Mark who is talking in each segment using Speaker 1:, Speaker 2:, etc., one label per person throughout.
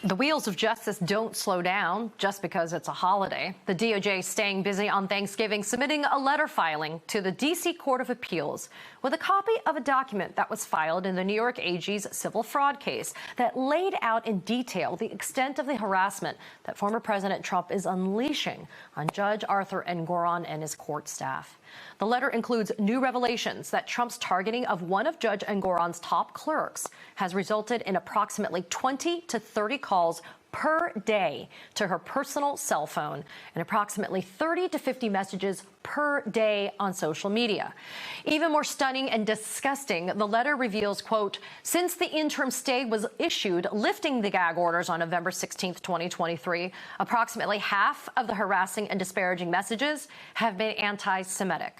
Speaker 1: The wheels of justice don't slow down just because it's a holiday. The DOJ staying busy on Thanksgiving, submitting a letter filing to the D.C. Court of Appeals with a copy of a document that was filed in the New York AG's civil fraud case that laid out in detail the extent of the harassment that former President Trump is unleashing on Judge Arthur Engoron and his court staff. The letter includes new revelations that Trump's targeting of one of Judge Engoron's top clerks has resulted in approximately 20 to 30 calls per day to her personal cell phone and approximately 30 to 50 messages per day on social media. Even more stunning and disgusting, the letter reveals, quote, since the interim stay was issued lifting the gag orders on November 16, 2023, approximately half of the harassing and disparaging messages have been anti-Semitic.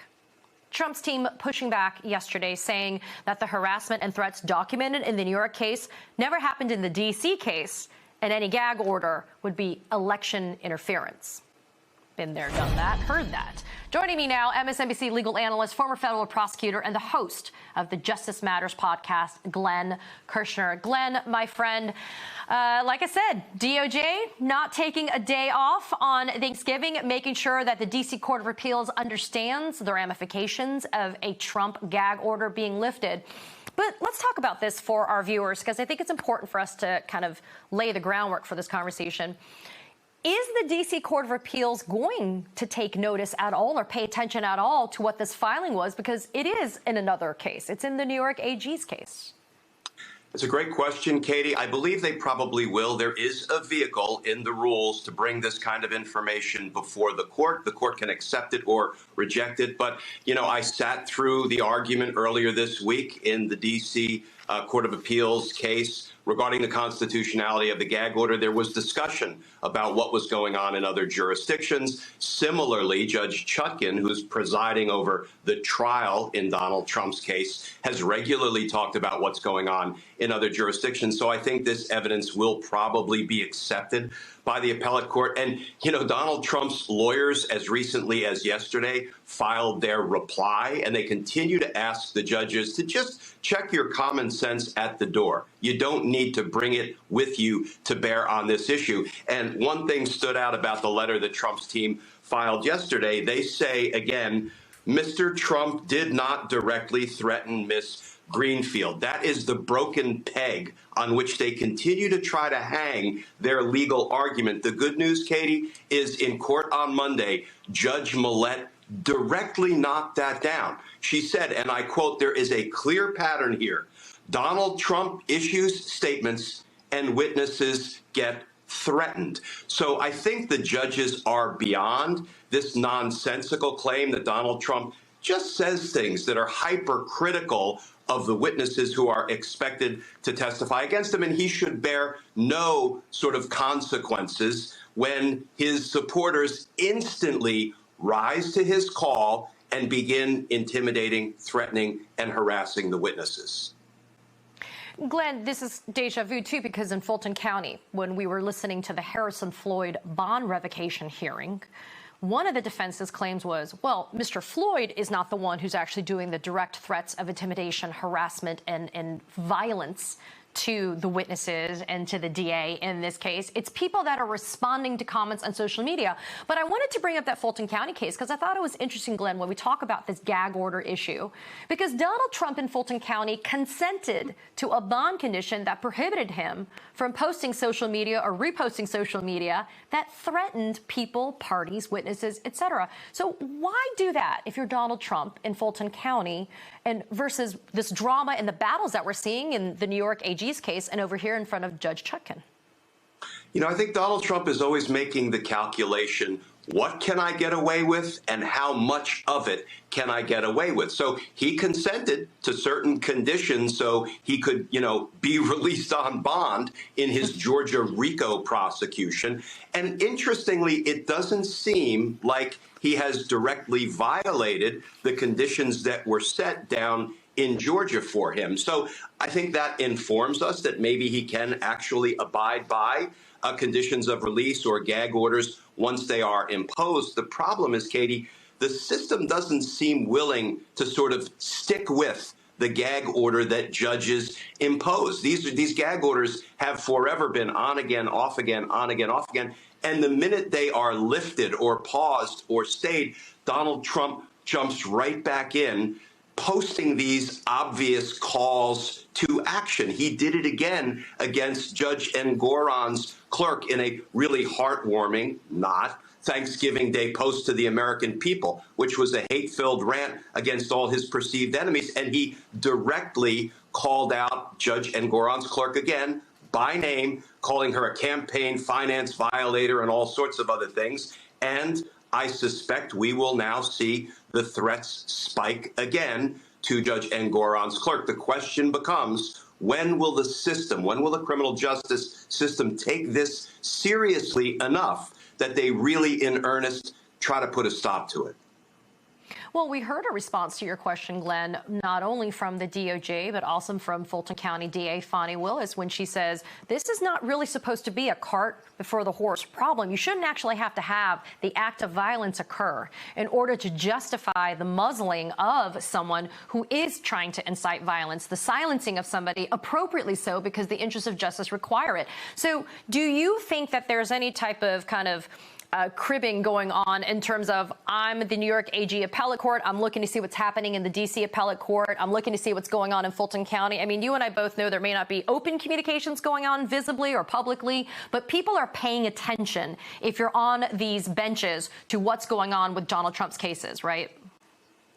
Speaker 1: Trump's team pushing back yesterday, saying that the harassment and threats documented in the New York case never happened in the D.C. case, and any gag order would be election interference. Been there, done that, heard that. Joining me now, MSNBC legal analyst, former federal prosecutor, and the host of the Justice Matters podcast, Glenn Kirshner. Glenn, my friend, like I said, DOJ not taking a day off on Thanksgiving, making sure that the D.C. Court of Appeals understands the ramifications of a Trump gag order being lifted. But let's talk about this for our viewers, because I think it's important for us to kind of lay the groundwork for this conversation. Is the D.C. Court of Appeals going to take notice at all or pay attention at all to what this filing was? Because it is in another case. It's in the New York AG's case.
Speaker 2: It's a great question, Katie. I believe they probably will. There is a vehicle in the rules to bring this kind of information before the court. The court can accept it or reject it. But, you know, I sat through the argument earlier this week in the D.C. Court of Appeals case regarding the constitutionality of the gag order. There was discussion about what was going on in other jurisdictions. Similarly, Judge Chutkan, who's presiding over the trial in Donald Trump's case, has regularly talked about what's going on in other jurisdictions. So I think this evidence will probably be accepted by the appellate court. And, you know, Donald Trump's lawyers, as recently as yesterday, filed their reply, and they continue to ask the judges to just check your common sense at the door. You don't need to bring it with you to bear on this issue. And one thing stood out about the letter that Trump's team filed yesterday. They say, again, Mr. Trump did not directly threaten Miss Greenfield. That is the broken peg on which they continue to try to hang their legal argument. The good news, Katie, is in court on Monday, Judge Millett directly knocked that down. She said, and I quote, there is a clear pattern here. Donald Trump issues statements and witnesses get threatened. So I think the judges are beyond this nonsensical claim that Donald Trump just says things that are hypercritical of the witnesses who are expected to testify against him, and he should bear no sort of consequences when his supporters instantly rise to his call and begin intimidating, threatening, and harassing the witnesses.
Speaker 1: Glenn, this is deja vu, too, because in Fulton County, when we were listening to the Harrison Floyd bond revocation hearing, one of the defense's claims was, well, Mr. Floyd is not the one who's actually doing the direct threats of intimidation, harassment, and violence to the witnesses and to the DA in this case. It's people that are responding to comments on social media. But I wanted to bring up that Fulton County case because I thought it was interesting, Glenn, when we talk about this gag order issue, because Donald Trump in Fulton County consented to a bond condition that prohibited him from posting social media or reposting social media that threatened people, parties, witnesses, etc. So why do that if you're Donald Trump in Fulton County and versus this drama and the battles that we're seeing in the New York AG's case and over here in front of Judge Chutkan?
Speaker 2: You know, I think Donald Trump is always making the calculation, what can I get away with and how much of it can I get away with? So he consented to certain conditions so he could, you know, be released on bond in his Georgia RICO prosecution. And interestingly, it doesn't seem like he has directly violated the conditions that were set down in Georgia for him. So I think that informs us that maybe he can actually abide by conditions of release or gag orders once they are imposed. The problem is, Katie, the system doesn't seem willing to sort of stick with the gag order that judges impose. These gag orders have forever been on again, off again, on again, off again. And the minute they are lifted or paused or stayed, Donald Trump jumps right back in, posting these obvious calls to action. He did it again against Judge Engoron's clerk in a really heartwarming, not Thanksgiving Day post to the American people, which was a hate-filled rant against all his perceived enemies. And he directly called out Judge Engoron's clerk again by name, calling her a campaign finance violator and all sorts of other things. And I suspect we will now see the threats spike again to Judge Engoron's clerk. The question becomes, when will the system, when will the criminal justice system take this seriously enough that they really, in earnest, try to put a stop to it?
Speaker 1: Well, we heard a response to your question, Glenn, not only from the DOJ, but also from Fulton County DA Fani Willis, when she says this is not really supposed to be a cart before the horse problem. You shouldn't actually have to have the act of violence occur in order to justify the muzzling of someone who is trying to incite violence, the silencing of somebody, appropriately so, because the interests of justice require it. So do you think that there's any type of kind of cribbing going on in terms of, I'm the New York AG Appellate Court, I'm looking to see what's happening in the DC Appellate Court, I'm looking to see what's going on in Fulton County? I mean, you and I both know there may not be open communications going on visibly or publicly, but people are paying attention if you're on these benches to what's going on with Donald Trump's cases, right?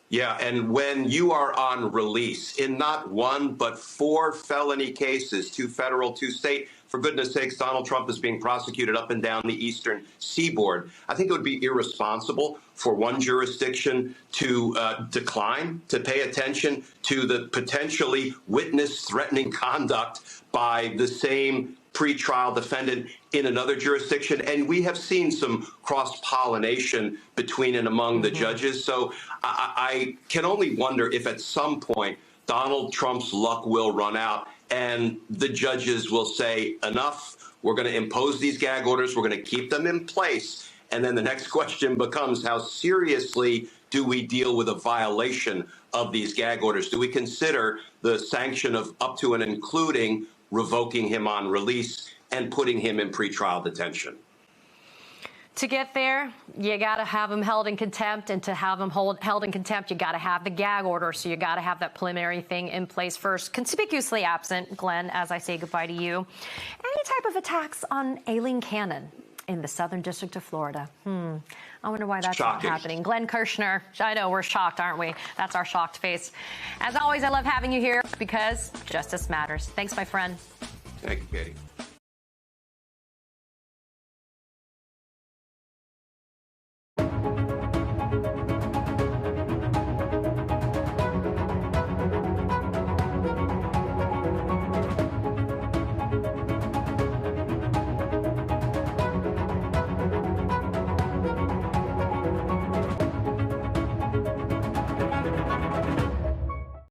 Speaker 2: Yeah, and when you are on release in not one, but 4 felony cases, 2 federal, 2 state, for goodness sakes, Donald Trump is being prosecuted up and down the eastern seaboard. I think it would be irresponsible for one jurisdiction to decline to pay attention to the potentially witness-threatening conduct by the same pretrial defendant in another jurisdiction. And we have seen some cross-pollination between and among the judges. So I can only wonder if at some point Donald Trump's luck will run out and the judges will say, enough, we're going to impose these gag orders, we're going to keep them in place. And then the next question becomes, how seriously do we deal with a violation of these gag orders? Do we consider the sanction of up to and including revoking him on release and putting him in pretrial detention?
Speaker 1: To get there, you got to have him held in contempt, and to have him held in contempt, you got to have the gag order. So you got to have that preliminary thing in place first. Conspicuously absent, Glenn, as I say goodbye to you, any type of attacks on Aileen Cannon in the Southern District of Florida. I wonder why that's not happening. Glenn Kirshner, I know we're shocked, aren't we? That's our shocked face. As always, I love having you here because justice matters. Thanks, my friend.
Speaker 2: Thank you, Katie.